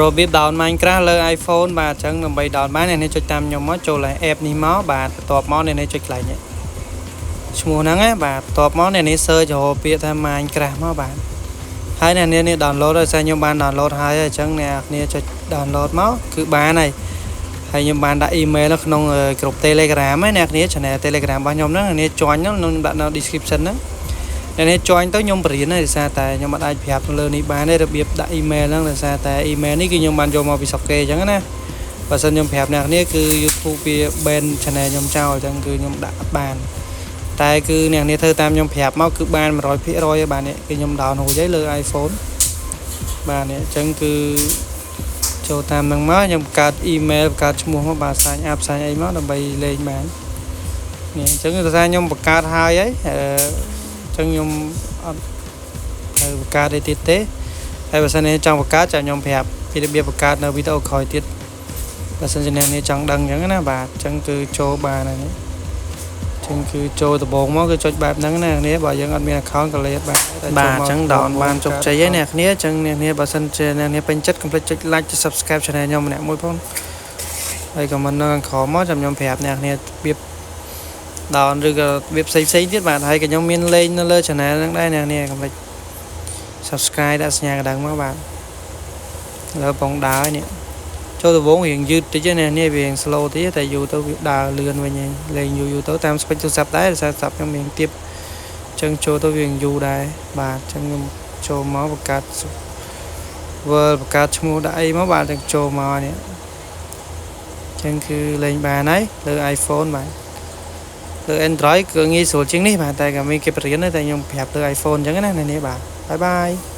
របៀប download Minecraft លើ iPhone បាទអញ្ចឹងដើម្បី download បានអ្នកចុចតាមខ្ញុំមកចូល app នេះមកបាទបន្ទាប់មកអ្នកចុចកន្លែងនេះឈ្មោះហ្នឹងណាបាទបន្ទាប់មកអ្នក search រកពាក្យថា Minecraft មកបាទហើយអ្នកនេះ download ដោយសារខ្ញុំបាន download ហើយអញ្ចឹងអ្នកគ្នាចុច download មកគឺបានហើយខ្ញុំបានដាក់ email នៅក្នុងក្រុម Telegram ហ្នឹងអ្នកគ្នា channel Telegram របស់ខ្ញុំហ្នឹងអ្នក join ហ្នឹងខ្ញុំដាក់នៅ description ហ្នឹងអ្នក join ទៅខ្ញុំបរៀនហើយដោយសារតែខ្ញុំអត់អាចប្រាប់លើនេះបានទេរបៀបដាក់ email ហ្នឹងដោយសារតែ email នេះគឺខ្ញុំបានយកមកពីស្រុកគេអញ្ចឹងណាបើសិនខ្ញុំប្រាប់អ្នកគ្នាគឺ YouTube វា ban channel ខ្ញុំចោលអញ្ចឹងគឺខ្ញុំដាក់អត់បានតែគឺអ្នកគ្នាធ្វើតាមខ្ញុំប្រាប់មកគឺបាន 100% ហើយបាទនេះគឺខ្ញុំ download ហើយលើ iPhone បាទនេះអញ្ចឹងគឺចូលតាមនឹងមកខ្ញុំបង្កើត email បង្កើតឈ្មោះមកបាទsign up sign អីមកដើម្បីលេងបាននេះអញ្ចឹងដោយសារខ្ញុំបង្កើតហើយអញ្ចឹងខ្ញុំអត់ទៅបង្កើតអីទៀតទេហើយបើសិនជាចង់បង្កើតចាំខ្ញុំប្រាប់ពីរបៀបបង្កើតនៅវីដេអូក្រោយទៀតបើសិនជាអ្នកនេះចង់ដឹងអញ្ចឹងណាបាទអញ្ចឹងគឺចូលបានហើយនេះអញ្ចឹងគឺចូលដំបូងមកគឺចុចបែបហ្នឹងណាអ្នកបើយើងអត់មាន account ក៏លេតបាទបាទអញ្ចឹង download បានជោគជ័យហើយអ្នកគ្នាអញ្ចឹងអ្នកគ្នាបើសិនជាអ្នកគ្នាពេញចិត្តកុំភ្លេចចុច like ចុច subscribe channel ខ្ញុំម្នាក់មួយផងហើយ comment នៅខាងក្រោមមកចាំខ្ញុំប្រាប់អ្នកគ្នារបៀប down ឬក៏របៀបផ្សេងទៀតបាទហើយក៏ខ្ញុំមានលេងនៅលើ channel ហ្នឹងដែរអ្នកគ្នាកុំភ្លេច subscribe ដាក់សញ្ញាកណ្ដឹងមកបាទលើបងដើរនេះចូលដំបងរៀងយឺតតិចណានេះវារៀង slow តិចតែយូរទៅវាដើរលឿនវិញលេងយូរទៅតាម speed ទូរស័ព្ទដែរដោយសារទូរស័ព្ទខ្ញុំរៀងទាបអញ្ចឹងចូលទៅវារៀងយូរដែរបាទអញ្ចឹងខ្ញុំចូលមកបង្កើត world បង្កើតឈ្មោះដាក់អីមកបាទអញ្ចឹងចូលមកនេះអញ្ចឹងគឺលេងបានហើយលើ iPhone បាទលើ Android គឺងាយស្រួលជាងនេះបាទតែក៏មានគេបរៀនដែរតែខ្ញុំប្រាប់លើ iPhone អញ្ចឹងណានេះបាទបាយបាយ